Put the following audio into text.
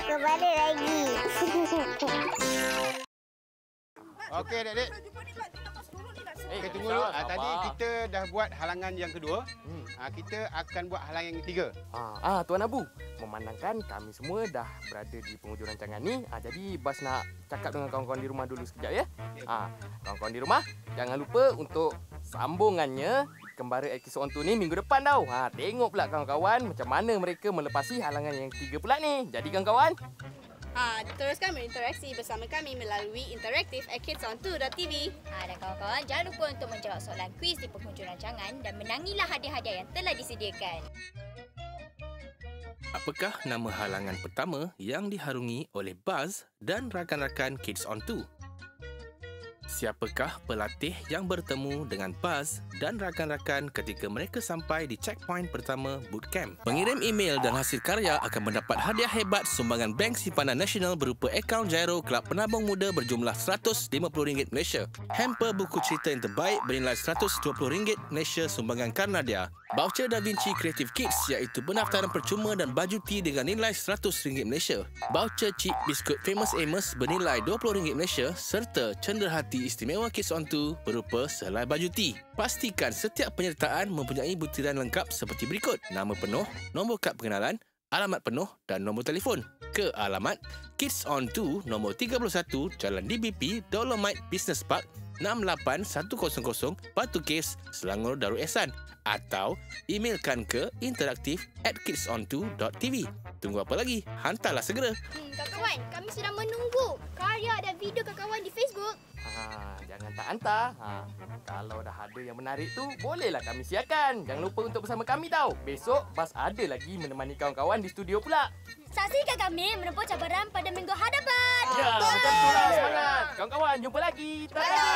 Aku balik lagi. Okey, Dek. Okey, tunggu dulu. Tadi kita dah buat halangan yang kedua. Kita akan buat halangan yang ketiga. Tuan Abu, memandangkan kami semua dah berada di penghujung rancangan ni, jadi Bas nak cakap dengan kawan-kawan di rumah dulu sekejap ya. Kawan-kawan di rumah, jangan lupa untuk sambungannya Kembara Episod On 2 ni minggu depan tau. Tengok pula kawan-kawan macam mana mereka melepasi halangan yang ketiga pula ni. Jadi kawan-kawan, teruskan berinteraksi bersama kami melalui interaktif@kidsontour.tv. Dan kawan-kawan, jangan lupa untuk menjawab soalan kuis di penghujung rancangan dan menangilah hadiah-hadiah yang telah disediakan. Apakah nama halangan pertama yang diharungi oleh Buzz dan rakan-rakan Kids On 2? Siapakah pelatih yang bertemu dengan Buzz dan rakan-rakan ketika mereka sampai di checkpoint pertama bootcamp? Pengirim email dan hasil karya akan mendapat hadiah hebat sumbangan Bank Simpanan Nasional berupa akaun Giro Kelab Penabung Muda berjumlah RM150 Malaysia. Hamper buku cerita yang terbaik bernilai RM120 Malaysia sumbangan Karnadia. Voucher Da Vinci Creative Kids iaitu pendaftaran percuma dan baju tea dengan nilai RM100 Malaysia. Voucher chip biskut Famous Amos bernilai RM20 Malaysia serta cenderahati istimewa Kids On 2 berupa sehelai baju tea. Pastikan setiap penyertaan mempunyai butiran lengkap seperti berikut: nama penuh, nombor kad pengenalan, alamat penuh dan nombor telefon. Ke alamat Kids On 2 nombor 31 Jalan DBP Dolomite Business Park 68100 Batu Caves, Selangor Darul Ehsan, atau emailkan ke interaktif@kidsonto.tv. Tunggu apa lagi? Hantarlah segera. Kawan-kawan, kami sedang menunggu karya dan video kawan-kawan di Facebook. Jangan tak hantar. Kalau dah ada yang menarik tu, bolehlah kami siarkan. Jangan lupa untuk bersama kami tau. Besok Bas ada lagi menemani kawan-kawan di studio pula. Saksikan kami menempuh cabaran pada minggu hadapan. Ya, macam tu lah. Semangat. Kawan-kawan, jumpa lagi. Dadah.